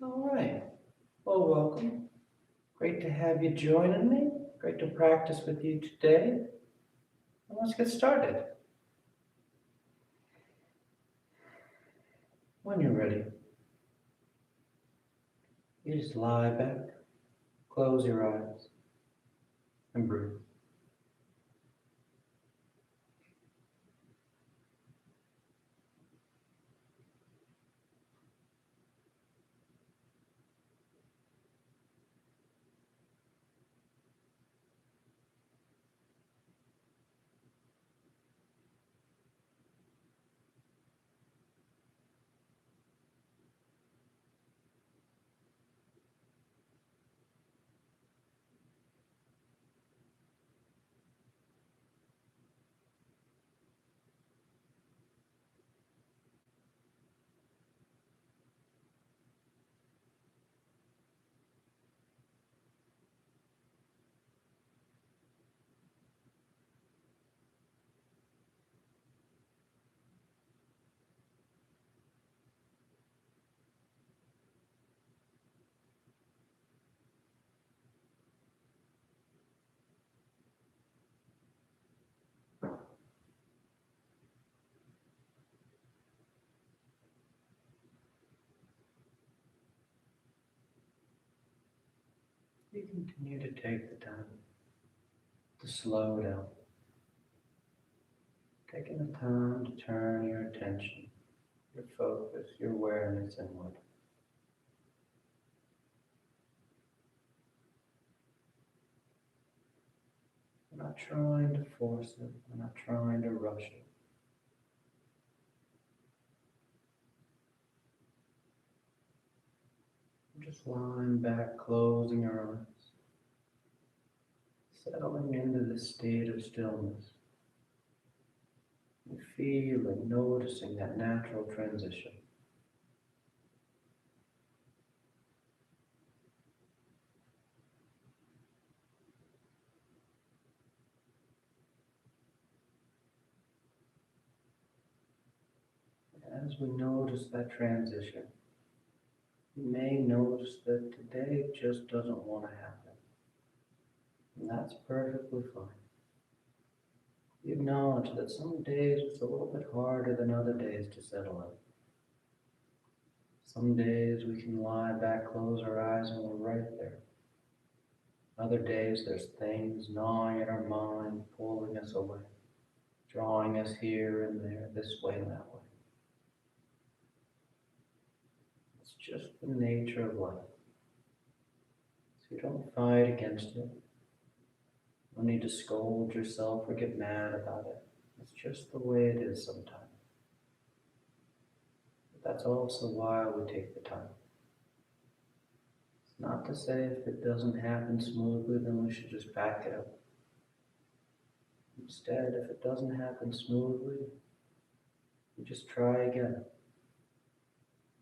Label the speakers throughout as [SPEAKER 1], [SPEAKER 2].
[SPEAKER 1] All right. Well, welcome. Great to have you joining me. Great to practice with you today. And let's get started. When you're ready, you just lie back, close your eyes, and breathe. You continue to take the time to slow down, taking the time to turn your attention, your focus, your awareness inward. We're not trying to force it, we're not trying to rush it. We're just lying back, closing your eyes, settling into this state of stillness. And feeling, noticing that natural transition. As we notice that transition, you may notice that today just doesn't want to happen. And that's perfectly fine. You acknowledge that some days it's a little bit harder than other days to settle in. Some days we can lie back, close our eyes, and we're right there. Other days there's things gnawing at our mind, pulling us away, drawing us here and there, this way and that way. It's just the nature of life. So you don't fight against it. No need to scold yourself or get mad about it. It's just the way it is sometimes. But that's also why we take the time. It's not to say if it doesn't happen smoothly, then we should just back it up. Instead, if it doesn't happen smoothly, we just try again.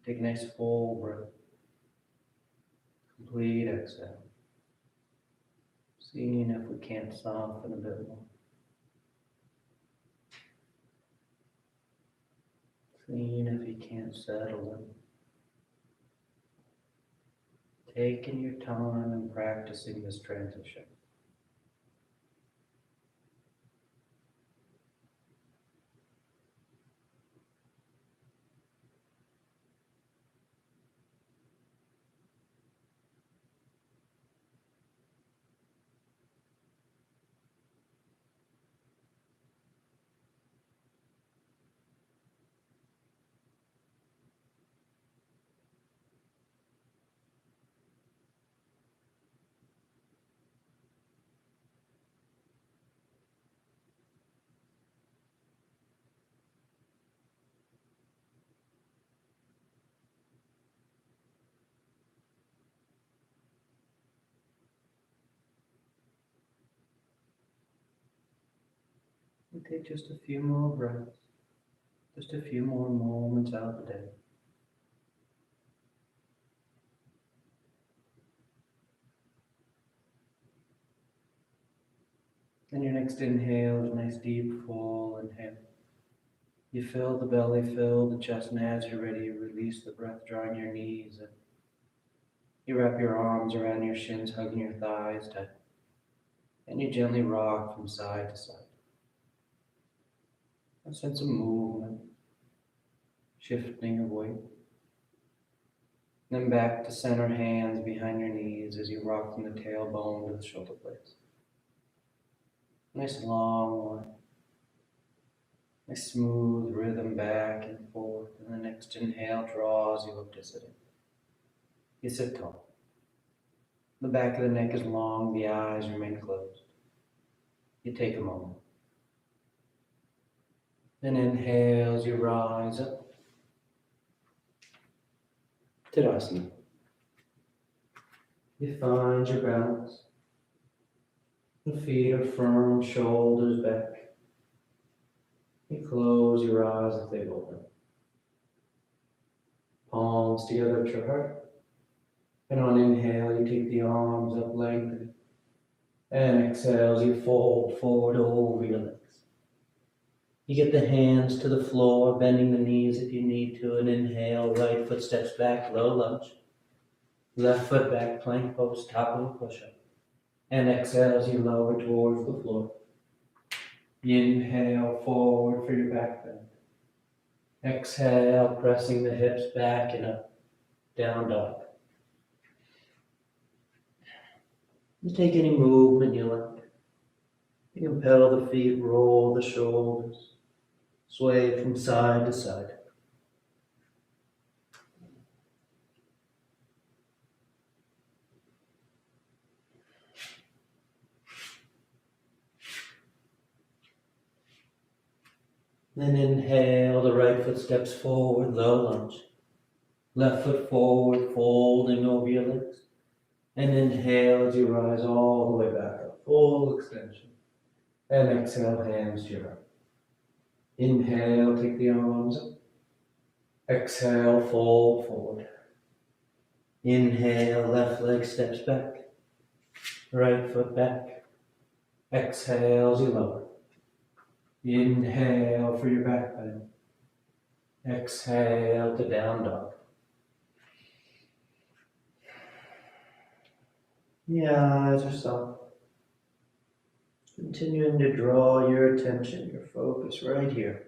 [SPEAKER 1] Take a nice full breath. Complete exhale. Seeing if we can't soften a bit more. Seeing if you can't settle in. Taking your time and practicing this transition. And take just a few more breaths. Just a few more moments out of the day. And your next inhale is a nice deep full inhale. You feel the belly fill, the chest, and as you're ready, you release the breath, drawing your knees in. You wrap your arms around your shins, hugging your thighs tight, and you gently rock from side to side. A sense of movement, shifting of weight. Then back to center, hands behind your knees as you rock from the tailbone to the shoulder blades. Nice long one. Nice smooth rhythm back and forth, and the next inhale draws you up to sitting. You sit tall. The back of the neck is long, the eyes remain closed. You take a moment. Then inhale as you rise up. Tadasana. You find your balance. The feet are firm, shoulders back. You close your eyes if they've opened. Palms together at your heart. And on inhale, you take the arms up, lengthen. And exhale as you fold forward over your legs. You get the hands to the floor, bending the knees if you need to, and inhale, right foot steps back, low lunge. Left foot back, plank pose, top of a push-up. And exhale as you lower towards the floor. Inhale forward for your back bend. Exhale, pressing the hips back and up, down dog. You take any movement you like. You can pedal the feet, roll the shoulders, sway from side to side. Then inhale, the right foot steps forward, low lunge. Left foot forward, folding over your legs. And inhale as you rise all the way back up, full extension. And exhale, hands to your heart. Inhale, take the arms up. Exhale, fold forward. Inhale, left leg steps back. Right foot back. Exhale as you lower. Inhale for your back bend. Exhale to down dog. The eyes are soft. Continuing to draw your attention, your focus right here.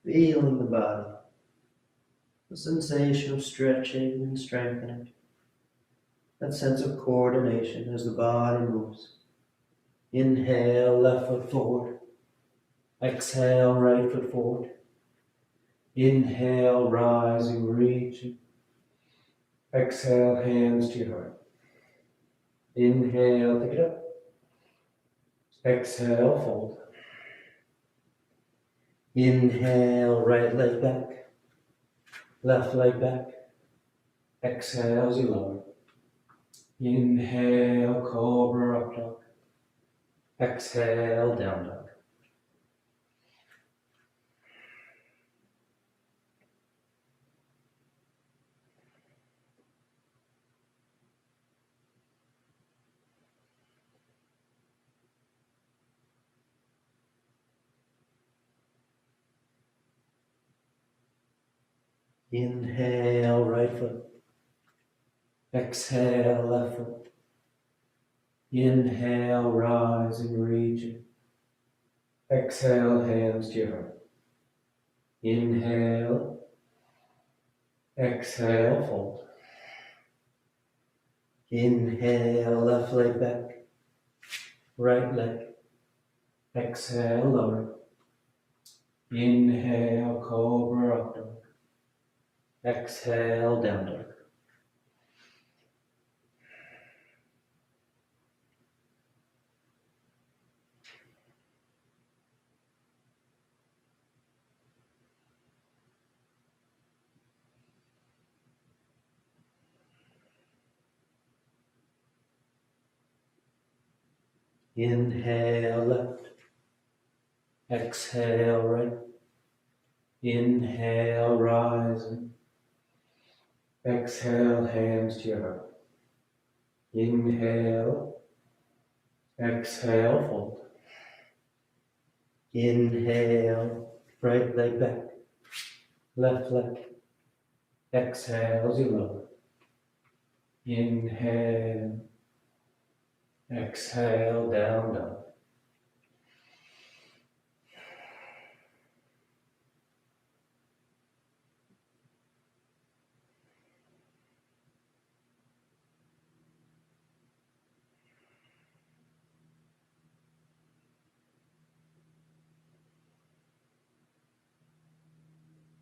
[SPEAKER 1] Feeling the body. The sensation of stretching and strengthening. That sense of coordination as the body moves. Inhale, left foot forward. Exhale, right foot forward. Inhale, rising, reaching. Exhale, hands to your heart. Inhale, pick it up. Exhale, fold. Inhale, right leg back. Left leg back. Exhale as you lower. Inhale, cobra up dog. Exhale, down dog. Inhale, right foot. Exhale, left foot. Inhale, rising, reaching. Exhale, hands to your heart. Inhale. Exhale, fold. Inhale, left leg back. Right leg. Exhale, lower. Inhale, cobra up dog. Exhale, down dog. Inhale, left. Exhale, right. Inhale, rising. Exhale, hands to your heart. Inhale. Exhale, fold. Inhale, right leg back. Left leg. Exhale as you lower. Inhale, exhale, down dog.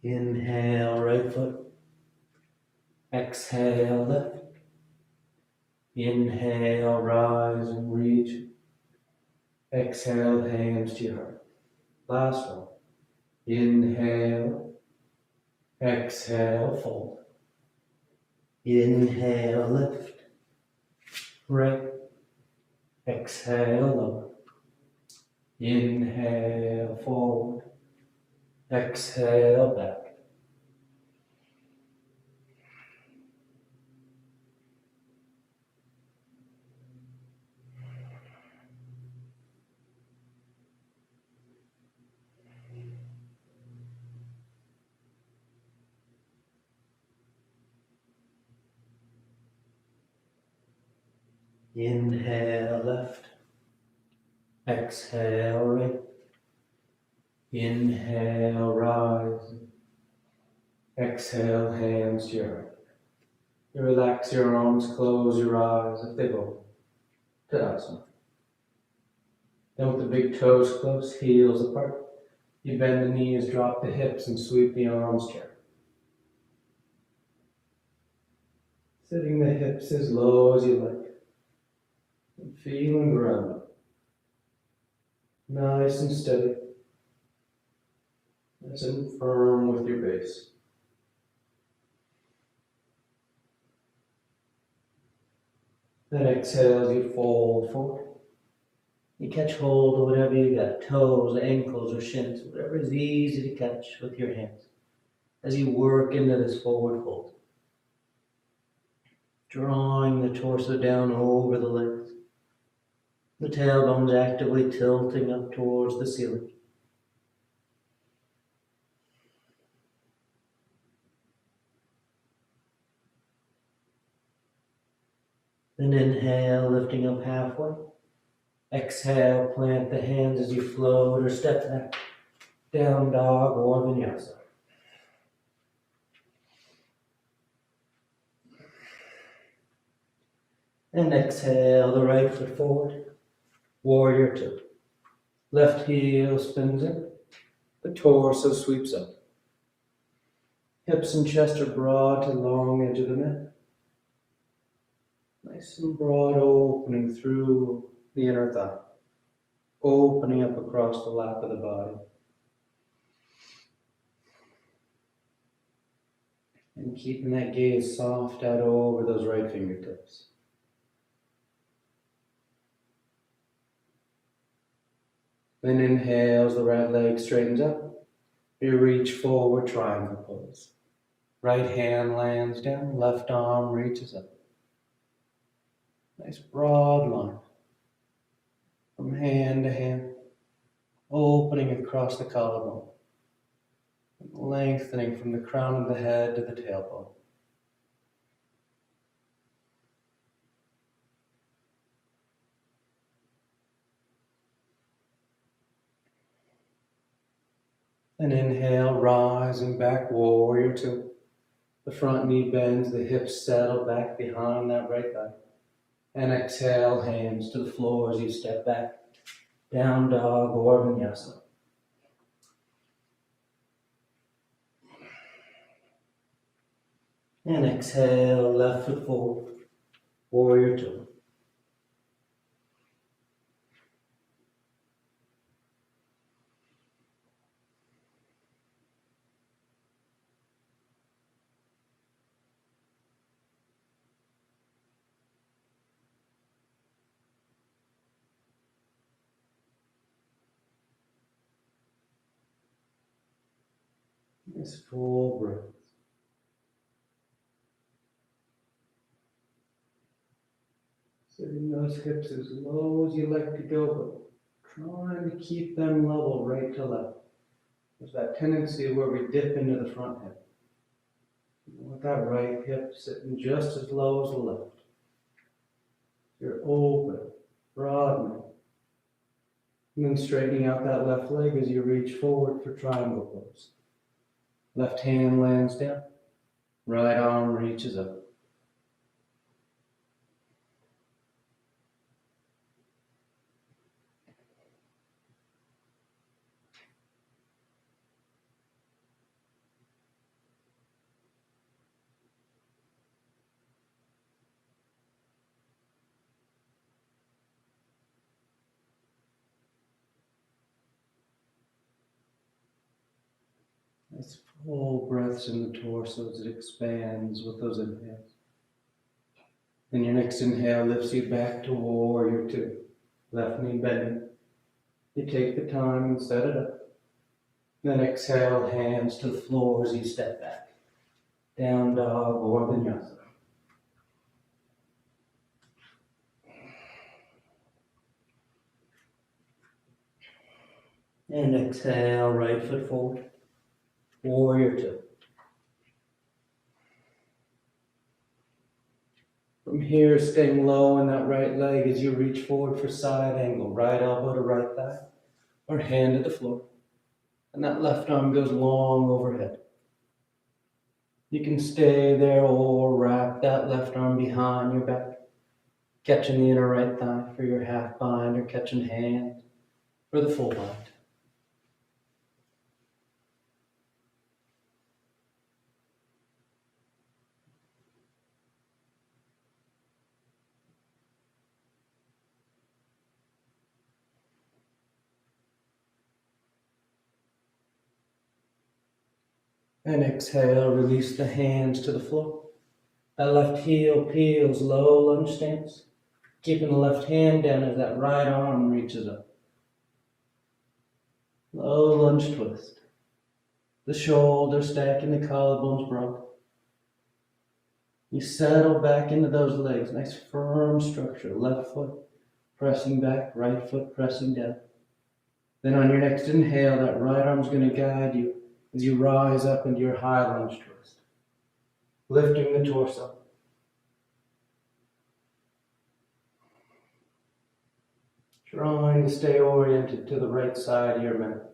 [SPEAKER 1] Inhale, right foot. Exhale, left. Inhale, rise and reach. Exhale, hands to your heart. Last one. Inhale, exhale, fold. Inhale, lift. Right. Exhale, lower. Inhale, forward. Exhale, back. Inhale, left. Exhale, right. Inhale, rise. Exhale, hands to your heart. You relax your arms, close your eyes if they both. Tadasana. Then with the big toes close, heels apart, you bend the knees, drop the hips, and sweep the arms chair. Sitting the hips as low as you like. And feeling grounded. Nice and steady. Nice and firm with your base. Then exhale as you fold forward. You catch hold of whatever you got, toes, ankles, or shins, whatever is easy to catch with your hands as you work into this forward fold. Drawing the torso down over the legs. The tailbone's actively tilting up towards the ceiling. Then inhale, lifting up halfway. Exhale, plant the hands as you float or step back. Down dog or vinyasa. And exhale, the right foot forward. Warrior two. Left heel spins in. The torso sweeps up. Hips and chest are broad to the long edge of the mat. Nice and broad, opening through the inner thigh. Opening up across the lap of the body. And keeping that gaze soft out over those right fingertips. Then inhale as the right leg straightens up. You reach forward, triangle pose. Right hand lands down, left arm reaches up. Nice broad line. From hand to hand, opening across the collarbone. Lengthening from the crown of the head to the tailbone. And inhale, rising back, warrior two. The front knee bends, the hips settle back behind that right thigh. And exhale, hands to the floor as you step back. Down dog or vinyasa. And exhale, left foot forward, warrior two. Nice full breath. Sitting those hips as low as you like to go, but trying to keep them level right to left. There's that tendency where we dip into the front hip. With that right hip sitting just as low as the left. You're open, broadening. And then straightening out that left leg as you reach forward for triangle pose. Left hand lands down, right arm reaches up. Nice full breaths in the torso as it expands with those inhales. And your next inhale lifts you back to warrior two. Left knee bending. You take the time and set it up. Then exhale, hands to the floor as you step back. Down dog or vinyasa. And exhale, right foot forward. Warrior two. From here, staying low in that right leg as you reach forward for side angle. Right elbow to right thigh or hand to the floor. And that left arm goes long overhead. You can stay there or wrap that left arm behind your back. Catching the inner right thigh for your half bind or catching hand for the full bind. And exhale, release the hands to the floor. That left heel peels, low lunge stance. Keeping the left hand down as that right arm reaches up. Low lunge twist. The shoulders stacking, the collarbones broad. You settle back into those legs. Nice firm structure. Left foot pressing back, right foot pressing down. Then on your next inhale, that right arm's going to guide you as you rise up into your high lunge twist. Lifting the torso. Trying to stay oriented to the right side of your mat.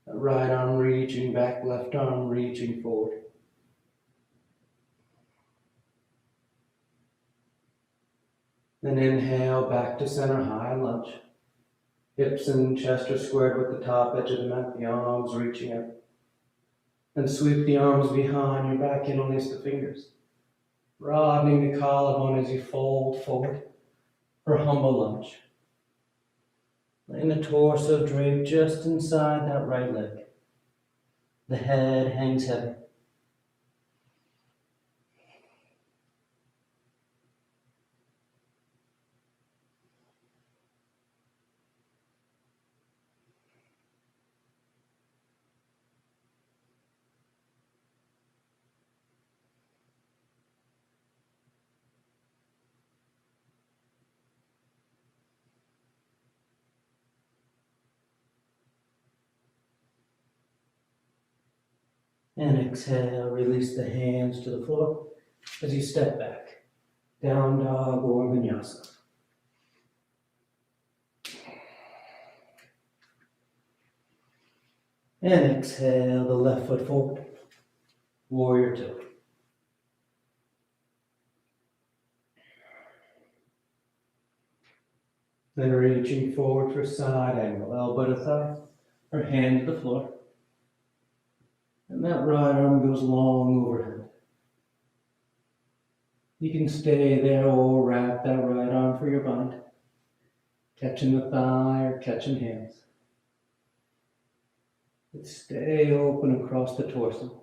[SPEAKER 1] That right arm reaching back, left arm reaching forward. Then inhale back to center high lunge. Hips and chest are squared with the top edge of the mat, the arms reaching up. And sweep the arms behind your back and release the fingers. Broadening the collarbone as you fold forward for humble lunge. Letting the torso drape just inside that right leg. The head hangs heavy. And exhale, release the hands to the floor as you step back. Down dog or vinyasa. And exhale, the left foot forward. Warrior two. Then reaching forward for side angle, elbow to thigh or hand to the floor. And that right arm goes long overhead. You can stay there or wrap that right arm for your bind. Catching the thigh or catching hands. But stay open across the torso.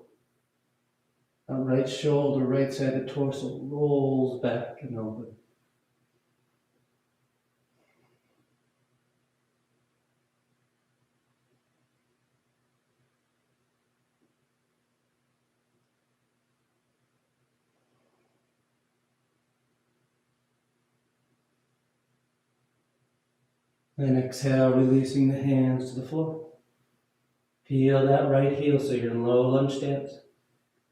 [SPEAKER 1] That right shoulder, right side of the torso rolls back and open. Then exhale, releasing the hands to the floor. Peel that right heel so you're in low lunge stance.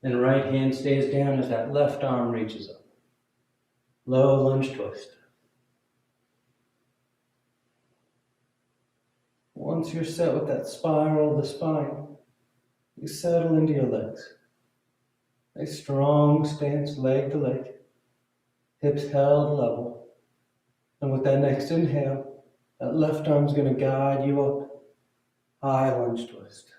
[SPEAKER 1] And right hand stays down as that left arm reaches up. Low lunge twist. Once you're set with that spiral of the spine, you settle into your legs. A strong stance, leg to leg, hips held level. And with that next inhale, that left arm's going to guide you up. High lunge twist.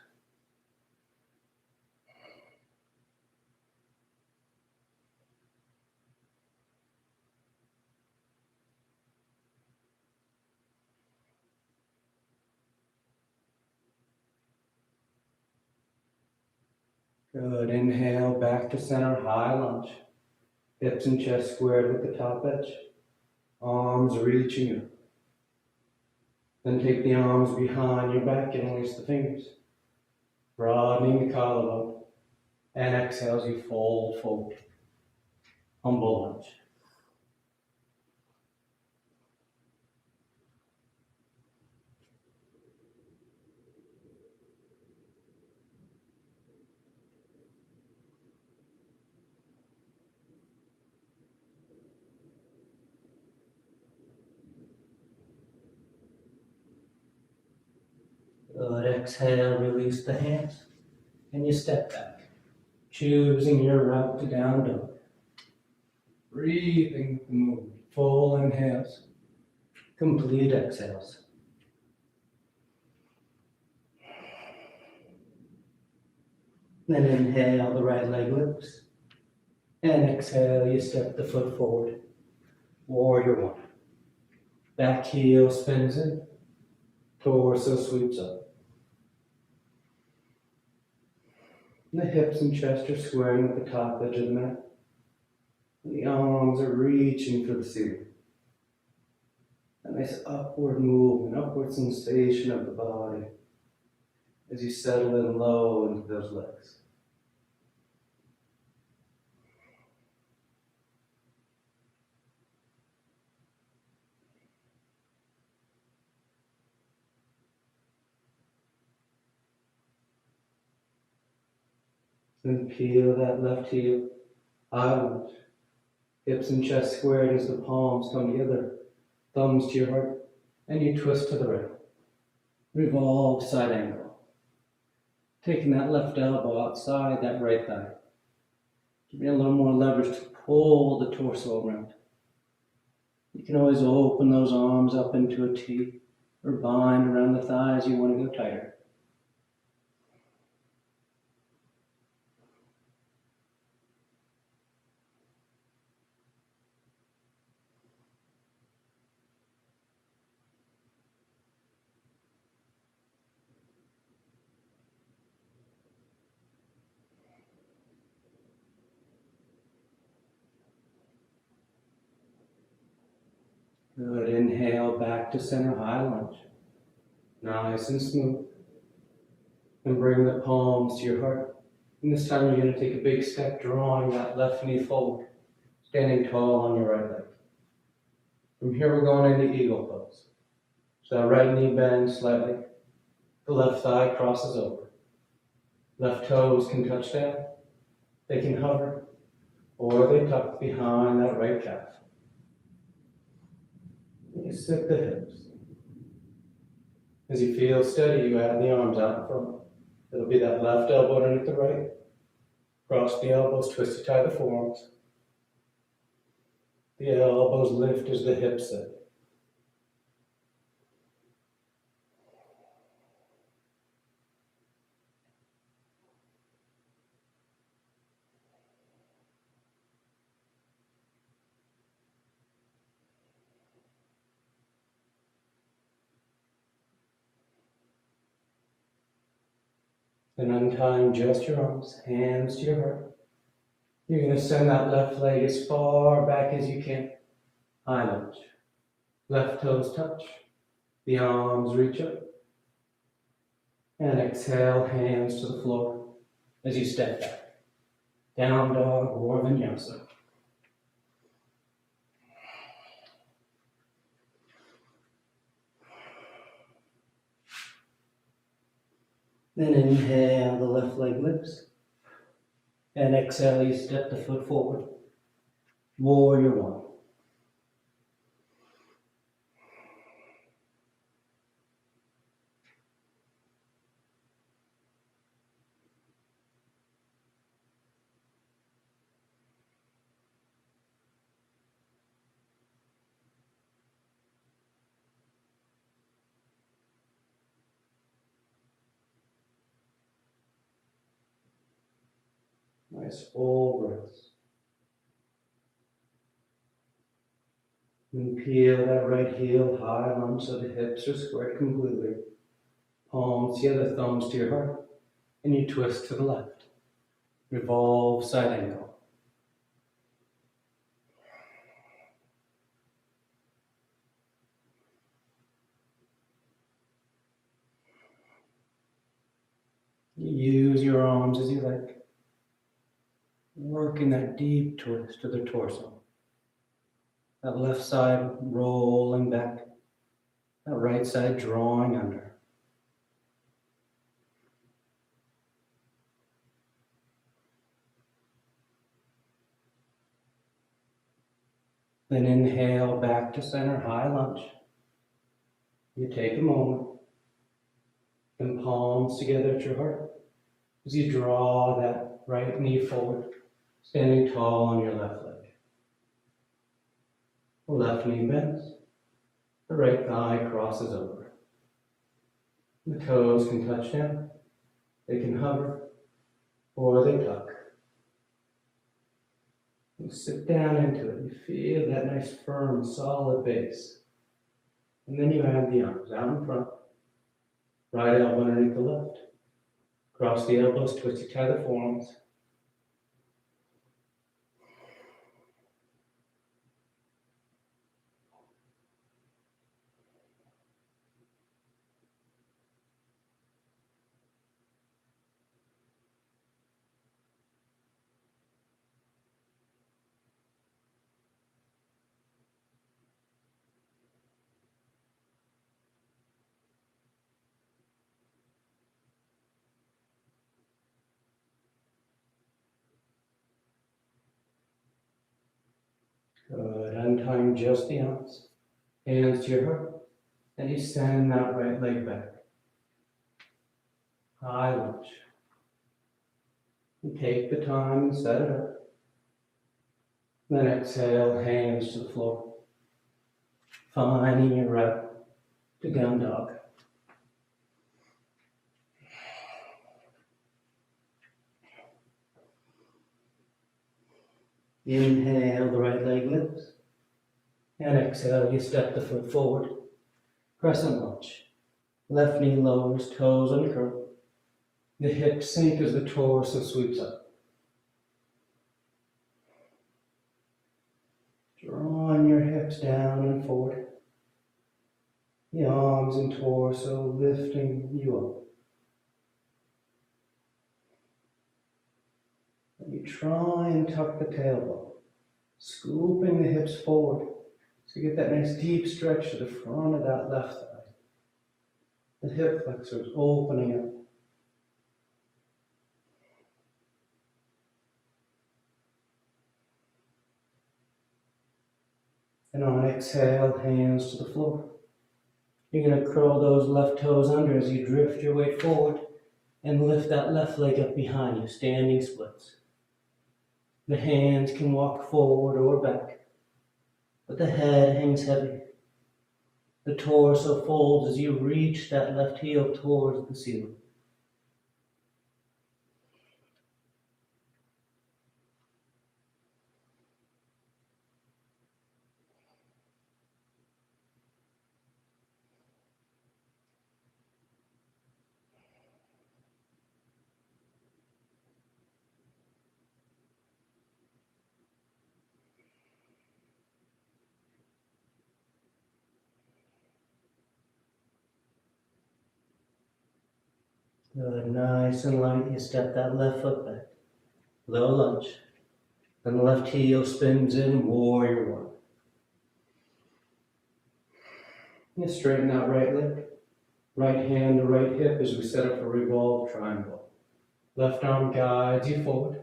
[SPEAKER 1] Good. Inhale, back to center, high lunge. Hips and chest squared with the top edge. Arms reaching up. Then take the arms behind your back and release the fingers. Broadening the collarbone. And exhale as you fold forward. Humble lunge. Good. Exhale, release the hands. And you step back. Choosing your route to down dog. Breathing the movement. Full inhales. Complete exhales. Then inhale, the right leg lifts. And exhale, you step the foot forward. Warrior one. Back heel spins in. Torso sweeps up. And the hips and chest are squaring with the top edge of the mat. And the arms are reaching for the ceiling. A nice upward movement, upward sensation of the body as you settle in low into those legs. Then peel that left heel outward. Hips and chest squared as the palms come together. Thumbs to your heart. And you twist to the right. Revolve side angle. Taking that left elbow outside that right thigh. Giving a little more leverage to pull the torso around. You can always open those arms up into a T or bind around the thighs you want to go tighter. Good. Inhale, back to center, high lunge. Nice and smooth. And bring the palms to your heart. And this time you're going to take a big step, drawing that left knee forward, standing tall on your right leg. From here we're going into eagle pose. So that right knee bends slightly. The left thigh crosses over. Left toes can touch down. They can hover, or they tuck behind that right calf. You sit the hips. As you feel steady, you add the arms out in front. It'll be that left elbow underneath the right. Cross the elbows, twist to tie the forearms. The elbows lift as the hips sit. Then untying just your arms, hands to your heart. You're going to send that left leg as far back as you can. High lunge. Left toes touch. The arms reach up. And exhale, hands to the floor as you step back. Down dog or vinyasa. Then inhale, the left leg lifts. And exhale, you step the foot forward. Warrior one. Nice full breaths. And peel that right heel high, lunge so the hips are squared completely. Palms together, thumbs to your heart. And you twist to the left. Revolve side angle. Use your arms as you like. Working that deep twist to the torso. That left side rolling back. That right side drawing under. Then inhale back to center, high lunge. You take a moment. And palms together at your heart. As you draw that right knee forward, standing tall on your left leg. The left knee bends. The right thigh crosses over. The toes can touch down. They can hover, or they tuck. You sit down into it. You feel that nice, firm, solid base. And then you add the arms out in front. Right elbow underneath the left. Cross the elbows, twist to tie the forearms. Good. Untying just the arms. Hands to your heart. And you send that right leg back. High lunge. And take the time and set it up. Then exhale, hands to the floor. Finding your route to down dog. Inhale, the right leg lifts. And exhale, you step the foot forward. Crescent lunge. Left knee lowers, toes uncurl. The hips sink as the torso sweeps up. Drawing your hips down and forward. The arms and torso lifting you up. And you try and tuck the tailbone, scooping the hips forward so you get that nice deep stretch to the front of that left thigh. The hip flexors opening up. And on exhale, hands to the floor. You're going to curl those left toes under as you drift your weight forward and lift that left leg up behind you, standing splits. The hands can walk forward or back, but the head hangs heavy. The torso folds as you reach that left heel towards the ceiling. Good, nice and light, you step that left foot back. Low lunge. Then the left heel spins in, warrior one. You straighten that right leg. Right hand to right hip as we set up a revolved triangle. Left arm guides you forward.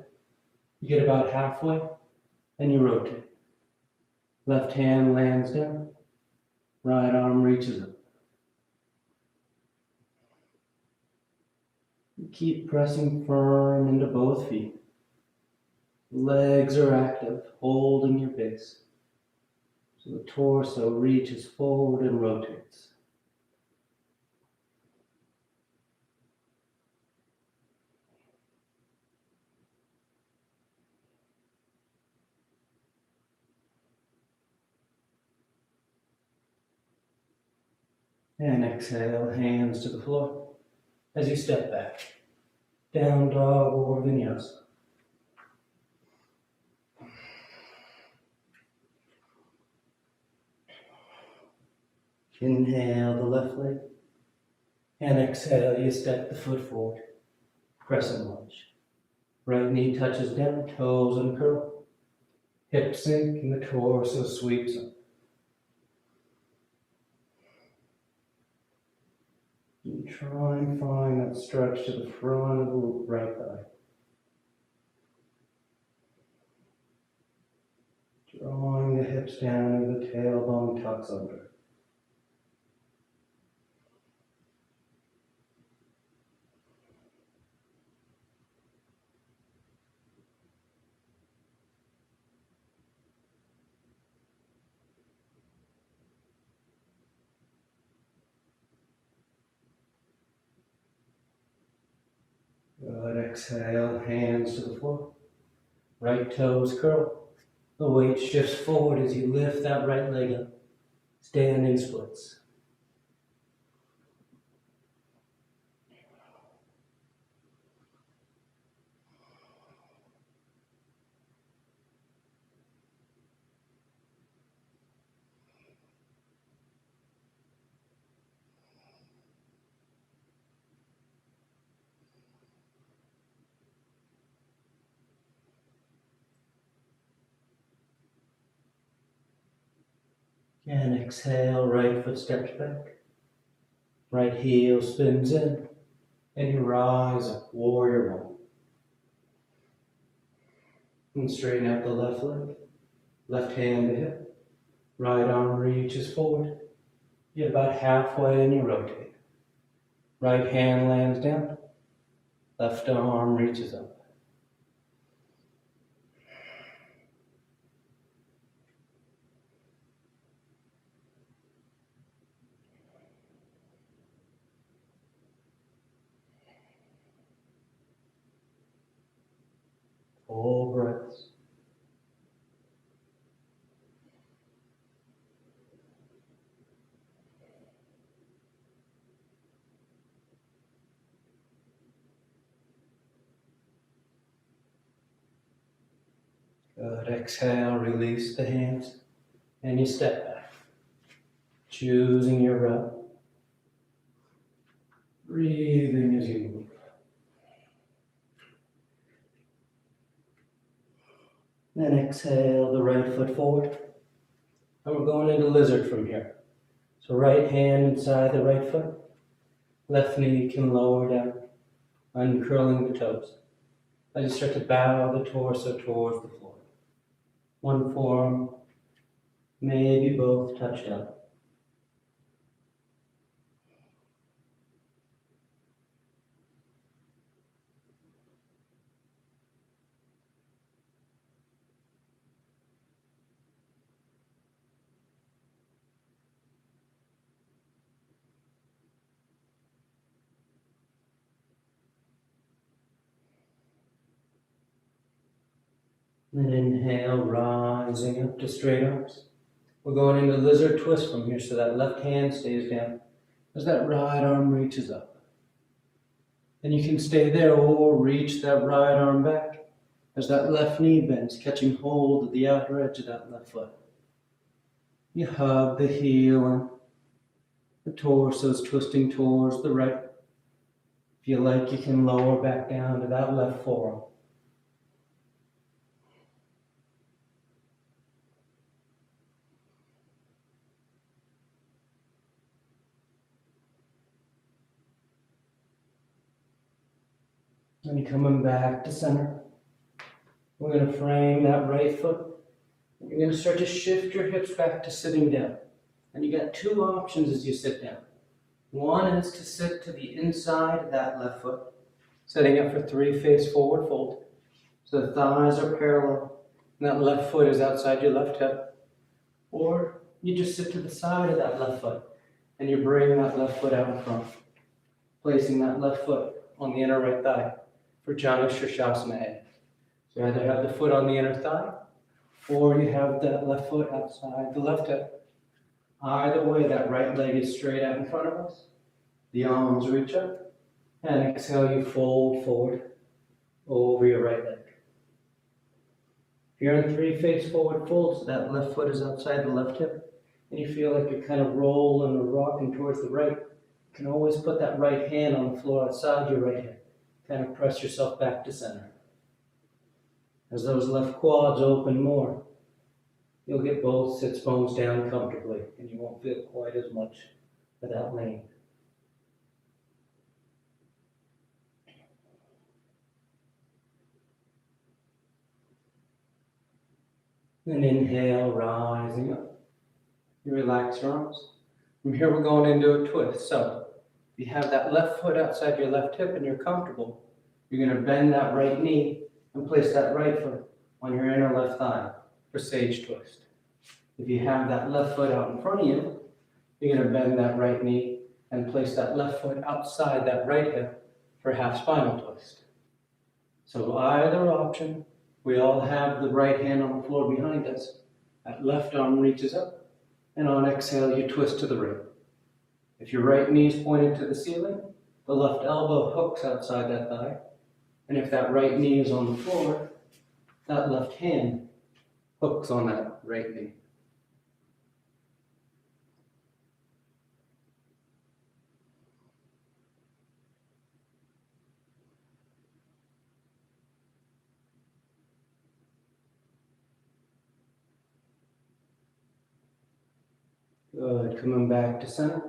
[SPEAKER 1] You get about halfway and you rotate. Left hand lands down, right arm reaches up. You keep pressing firm into both feet. Legs are active, holding your base. So the torso reaches forward and rotates. And exhale, hands to the floor as you step back. Down dog or vinyasa. Inhale the left leg. And exhale, you step the foot forward. Crescent lunge. Right knee touches down, toes uncurl. Hips sink and the torso sweeps up. And try and find that stretch to the front of the right thigh. Drawing the hips down and the tailbone tucks under. Good, exhale, hands to the floor. Right toes curl. The weight shifts forward as you lift that right leg up. Standing splits. And exhale, right foot steps back. Right heel spins in. And you rise up, warrior one. And straighten out the left leg. Left hand to hip. Right arm reaches forward. Get about halfway and you rotate. Right hand lands down. Left arm reaches up. Full breaths. Good. Exhale, release the hands, and you step back. Choosing your breath. Breathing as you move. Then exhale the right foot forward. And we're going into lizard from here. So right hand inside the right foot. Left knee can lower down, uncurling the toes. As you start to bow the torso towards the floor. One forearm, maybe both touch down. Then inhale, rising up to straight arms. We're going into lizard twist from here, so that left hand stays down as that right arm reaches up. And you can stay there or reach that right arm back as that left knee bends, catching hold of the outer edge of that left foot. You hug the heel and the torso's twisting towards the right. If you like, you can lower back down to that left forearm. And you're coming back to center. We're going to frame that right foot. You're going to start to shift your hips back to sitting down. And you got two options as you sit down. One is to sit to the inside of that left foot, setting up for 3 face forward fold. So the thighs are parallel, and that left foot is outside your left hip. Or you just sit to the side of that left foot, and you bring that left foot out in front, placing that left foot on the inner right thigh for Janu Shirshasana A. So you either have the foot on the inner thigh, or you have that left foot outside the left hip. Either way, that right leg is straight out in front of us. The arms reach up, and exhale, you fold forward over your right leg. If you're in 3 face forward fold, so that left foot is outside the left hip, and you feel like you're kind of rolling or rocking towards the right, you can always put that right hand on the floor outside your right hip. Kind of press yourself back to center. As those left quads open more, you'll get both sits bones down comfortably, and you won't feel quite as much of that lean. Then inhale, rising up. You relax your arms. From here, we're going into a twist. So, if you have that left foot outside your left hip and you're comfortable, you're going to bend that right knee and place that right foot on your inner left thigh for sage twist. If you have that left foot out in front of you, you're going to bend that right knee and place that left foot outside that right hip for half spinal twist. So either option, we all have the right hand on the floor behind us. That left arm reaches up, and on exhale, you twist to the right. If your right knee is pointed to the ceiling, the left elbow hooks outside that thigh. And if that right knee is on the floor, that left hand hooks on that right knee. Good, coming back to center.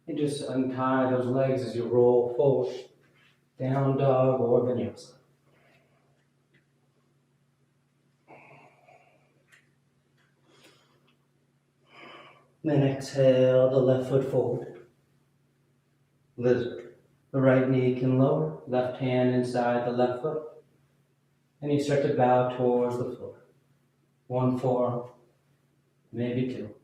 [SPEAKER 1] You just untie those legs as you roll forward. Down dog or vinyasa. Then exhale the left foot forward. Lizard. The right knee can lower, left hand inside the left foot. And you start to bow towards the floor. 1 forearm, maybe 2.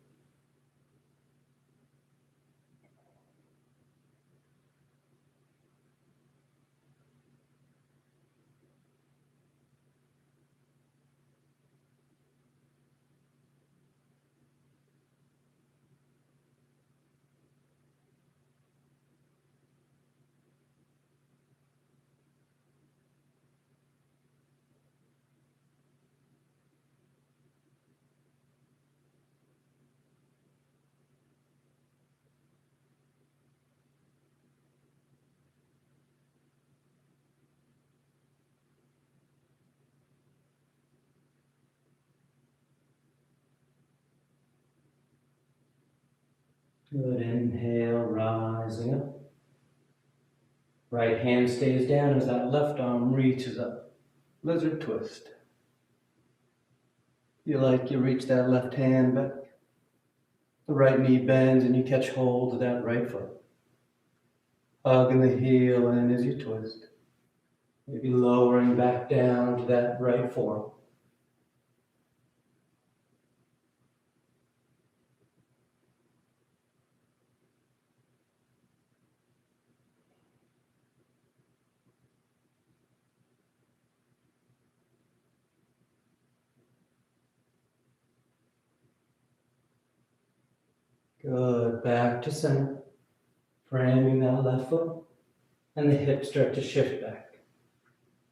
[SPEAKER 1] Good, inhale, rising up. Right hand stays down as that left arm reaches up. Lizard twist. You reach that left hand back. The right knee bends and you catch hold of that right foot. Hugging the heel in as you twist. Maybe lowering back down to that right forearm. Good, back to center. Framing that left foot. And the hips start to shift back.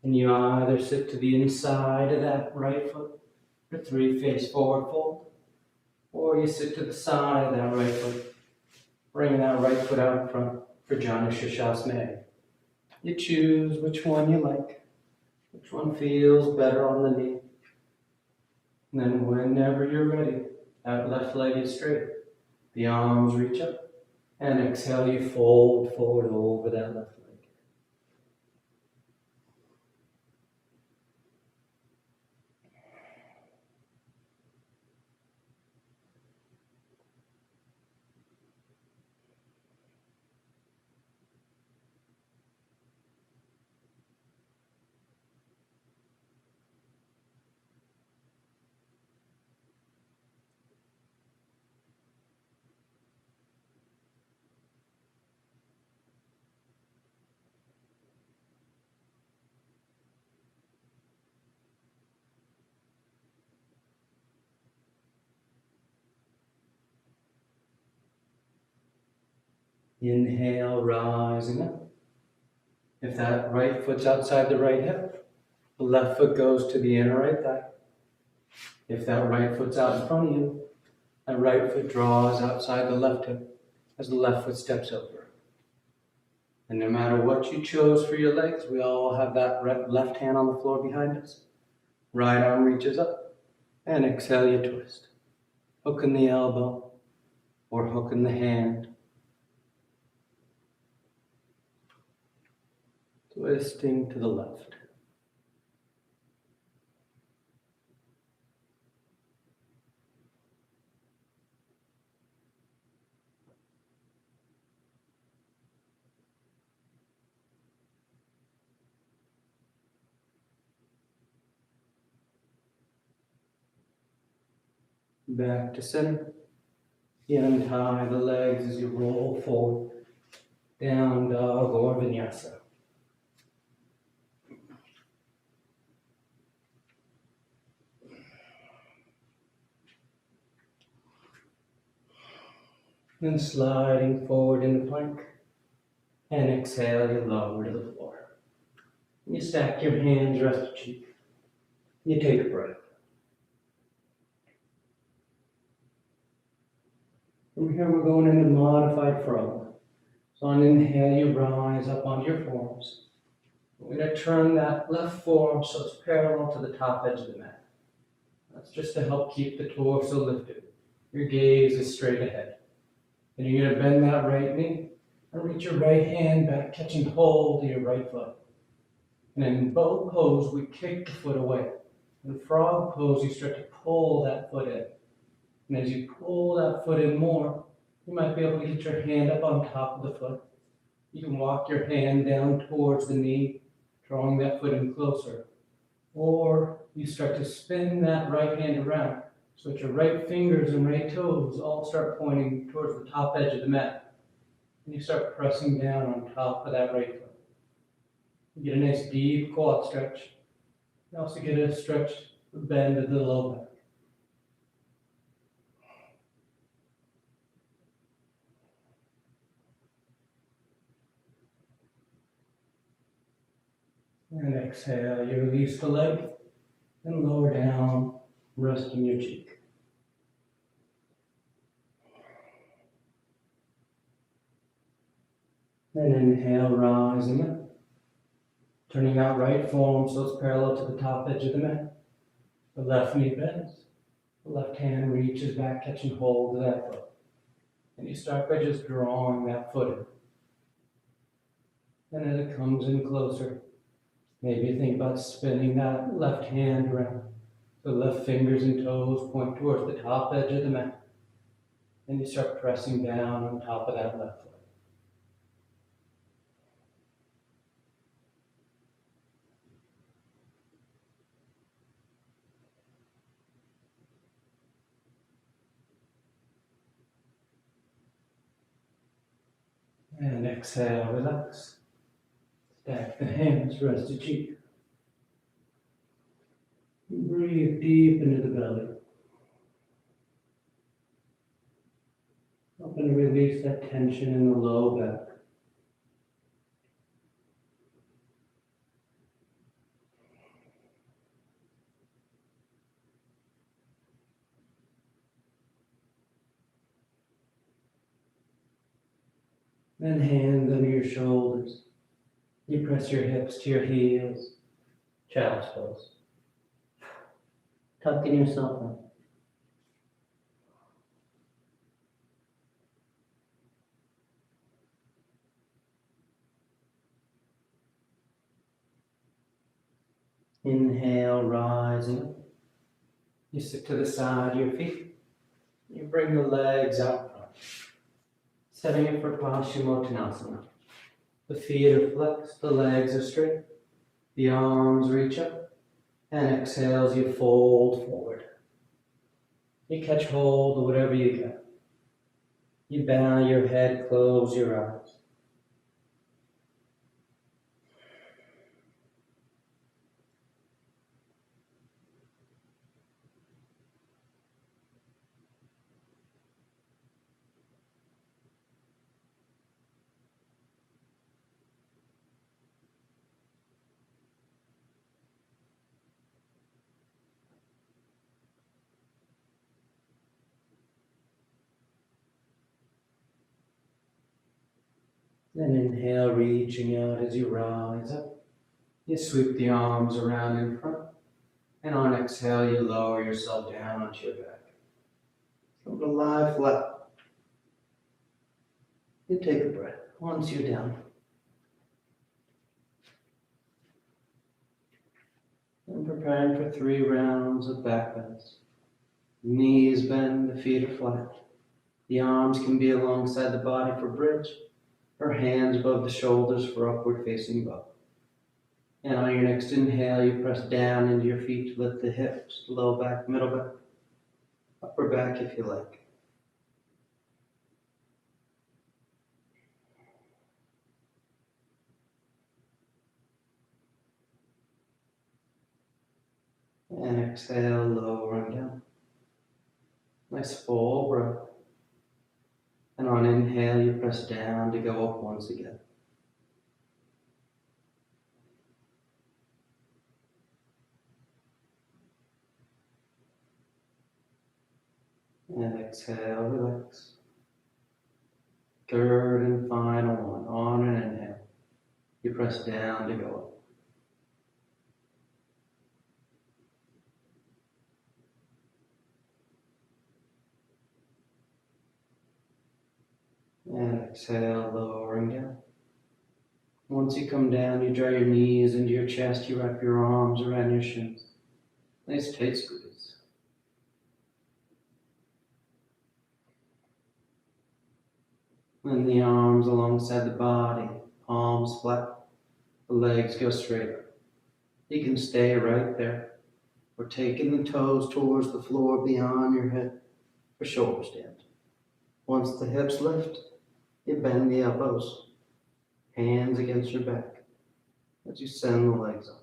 [SPEAKER 1] And you either sit to the inside of that right foot for 3 face forward fold. Or you sit to the side of that right foot. Bringing that right foot out in front for Janu Shirshasana. You choose which one you like. Which one feels better on the knee. And then whenever you're ready, that left leg is straight. The arms reach up, and exhale, you fold forward over that left leg. Inhale, rising up. If that right foot's outside the right hip, the left foot goes to the inner right thigh. If that right foot's out in front of you, that right foot draws outside the left hip as the left foot steps over. And no matter what you chose for your legs, we all have that left hand on the floor behind us. Right arm reaches up, and exhale, you twist. Hook in the elbow, or hook in the hand. Twisting to the left. Back to center. You untie the legs as you roll forward. Down dog or vinyasa. Then sliding forward into plank. And exhale, you lower to the floor. You stack your hands, rest your cheek. You take a breath. From here, we're going into modified frog. So on inhale, you rise up onto your forearms. We're going to turn that left forearm so it's parallel to the top edge of the mat. That's just to help keep the torso lifted. Your gaze is straight ahead. And you're going to bend that right knee and reach your right hand back, catching hold of your right foot. And in bow pose, we kick the foot away. In frog pose, you start to pull that foot in. And as you pull that foot in more, you might be able to get your hand up on top of the foot. You can walk your hand down towards the knee, drawing that foot in closer. Or you start to spin that right hand around so that your right fingers and right toes all start pointing towards the top edge of the mat. And you start pressing down on top of that right foot. You get a nice deep quad stretch. You also get a stretch, a bend of the low back. And exhale, you release the leg and lower down, resting your cheek. And inhale, rising up. Turning that right forearm so it's parallel to the top edge of the mat. The left knee bends. The left hand reaches back, catching hold of that foot. And you start by just drawing that foot in. And as it comes in closer, maybe think about spinning that left hand around. The left fingers and toes point towards the top edge of the mat. And you start pressing down on top of that left foot. And exhale, relax. Stack the hands, rest the cheek. Breathe deep into the belly. Helping to release that tension in the low back. Then hands under your shoulders. You press your hips to your heels. Child's pose. Tucking yourself in. Inhale, rising up. You sit to the side of your feet. You bring the legs out front. Setting it for Paschimottanasana. The feet are flexed, the legs are straight. The arms reach up. And exhale as you fold forward. You catch hold of whatever you get. You bow your head, close your eyes. Then inhale, reaching out as you rise up. You sweep the arms around in front. And on exhale, you lower yourself down onto your back. Come to lie flat. You take a breath once you're down. And preparing for 3 rounds of back bends. Knees bend, the feet are flat. The arms can be alongside the body for bridge, or hands above the shoulders for upward facing bow. And on your next inhale, you press down into your feet to lift the hips, low back, middle back, upper back if you like. And exhale, lowering down. Nice full breath. And on inhale, you press down to go up once again. And exhale, relax. Third and final one. On an inhale, you press down to go up. And exhale, lowering down. Once you come down, you draw your knees into your chest, you wrap your arms around your shins. Nice tight squeeze. And the arms alongside the body, palms flat, the legs go straight up. You can stay right there, or taking the toes towards the floor beyond your head for shoulder stand. Once the hips lift, you bend the elbows, hands against your back as you send the legs up.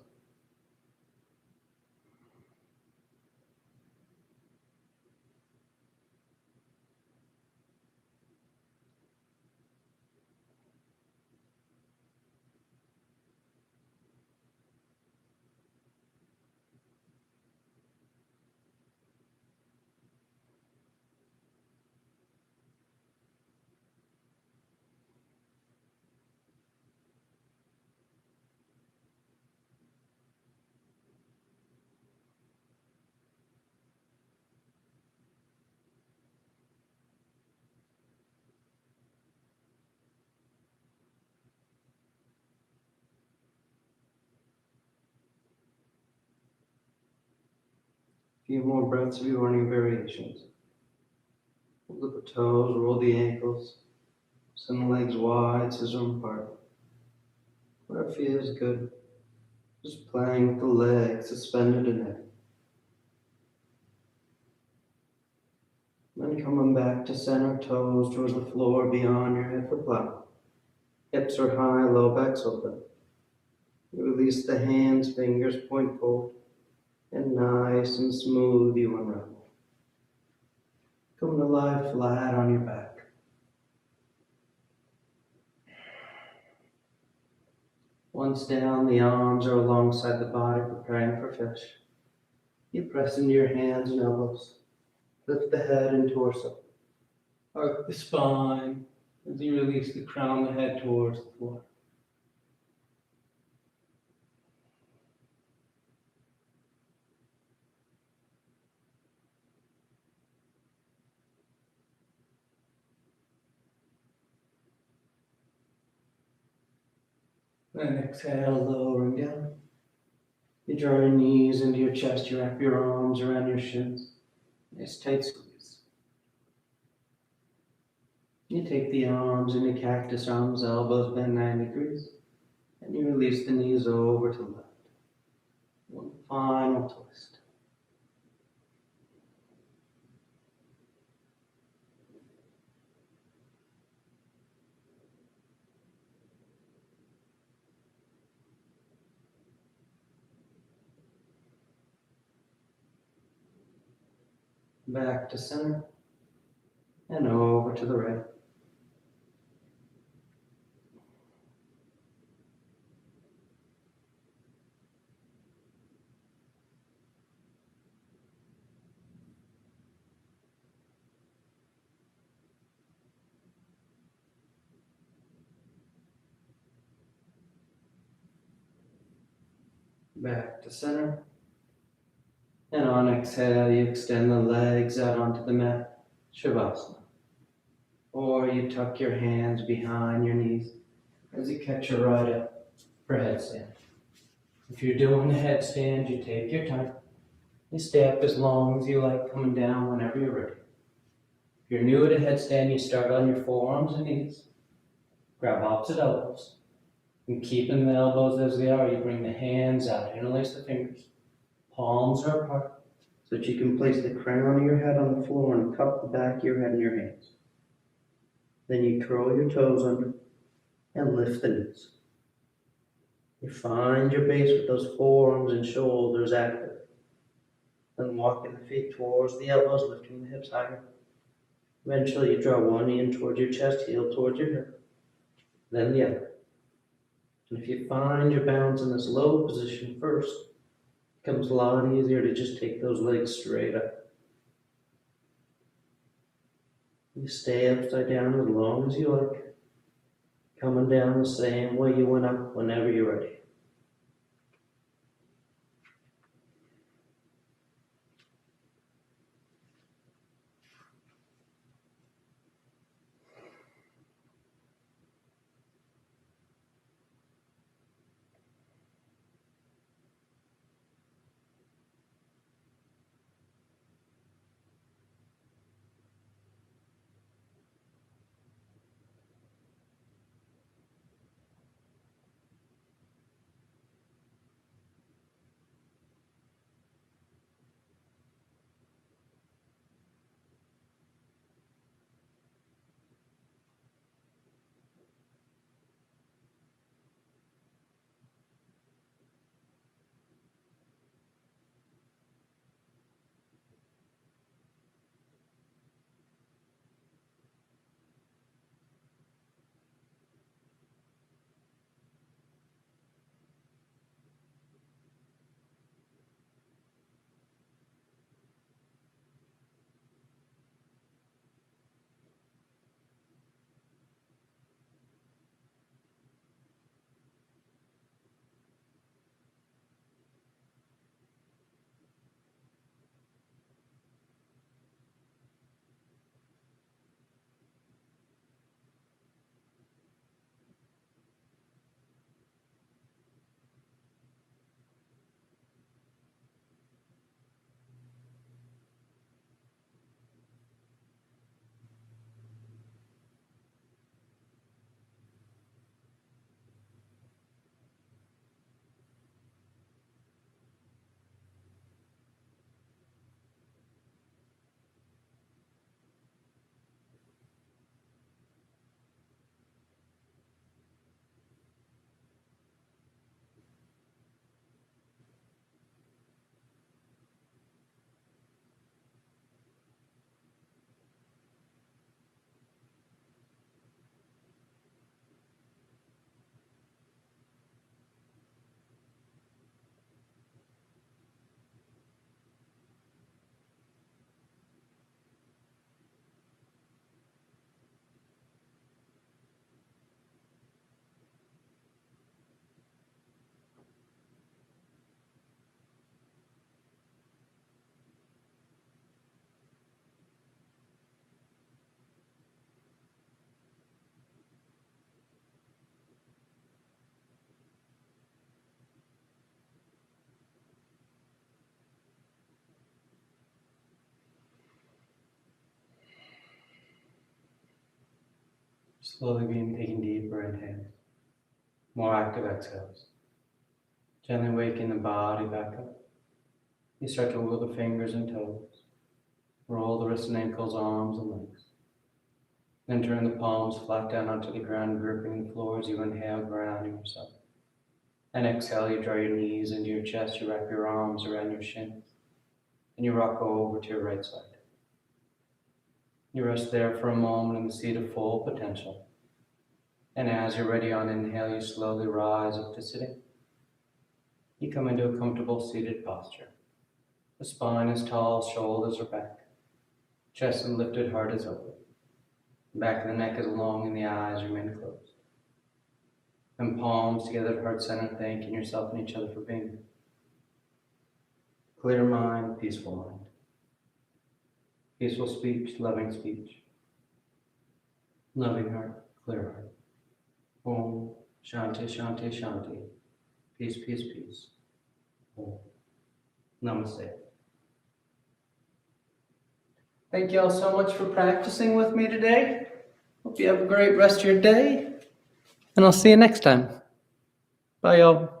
[SPEAKER 1] A few more breaths of your morning variations. Hold the toes, roll the ankles, send the legs wide, scissor them apart. Where it feels good, just playing with the legs suspended in it. Then coming back to center, toes towards the floor beyond your head for plow. Hips are high, low back's open. You release the hands, fingers point forward, and nice and smooth you unravel. Come to lie flat on your back. Once down, the arms are alongside the body, preparing for fish. You press into your hands and elbows. Lift the head and torso. Arc the spine as you release the crown of the head towards the floor. Then exhale, lowering down. You draw your knees into your chest, you wrap your arms around your shins. Nice tight squeeze. You take the arms into cactus arms, elbows bend 90 degrees, and you release the knees over to the left. One final twist. Back to center, and over to the right. Back to center. And on exhale, you extend the legs out onto the mat, Shavasana. Or you tuck your hands behind your knees as you catch your right up for headstand. If you're doing a headstand, you take your time. You stay up as long as you like, coming down whenever you're ready. If you're new at a headstand, you start on your forearms and knees. Grab opposite elbows. And keeping the elbows as they are, you bring the hands out. Interlace the fingers. Palms are apart so that you can place the crown of your head on the floor and cup the back of your head in your hands. Then you curl your toes under and lift the knees. You find your base with those forearms and shoulders active. Then walking the feet towards the elbows, lifting the hips higher. Eventually you draw one knee in towards your chest, heel towards your hip. Then the other. And if you find your balance in this low position first, it becomes a lot easier to just take those legs straight up. You stay upside down as long as you like, coming down the same way you went up whenever you're ready. Slowly taking deeper inhales, more active exhales. Gently waking the body back up. You start to wiggle the fingers and toes. Roll the wrists and ankles, arms and legs. Then turn the palms flat down onto the ground, gripping the floor as you inhale, grounding yourself. And exhale, you draw your knees into your chest, you wrap your arms around your shins, and you rock over to your right side. You rest there for a moment in the seat of full potential. And as you're ready on inhale, you slowly rise up to sitting. You come into a comfortable seated posture. The spine is tall, shoulders are back. Chest and lifted, heart is open. The back of the neck is long and the eyes remain closed. And palms together at heart center, thanking yourself and each other for being here. Clear mind, peaceful mind. Peaceful speech, loving speech. Loving heart, clear heart. Om Shanti, Shanti, Shanti. Peace, peace, peace. Om. Namaste. Thank you all so much for practicing with me today. Hope you have a great rest of your day. And I'll see you next time. Bye, y'all.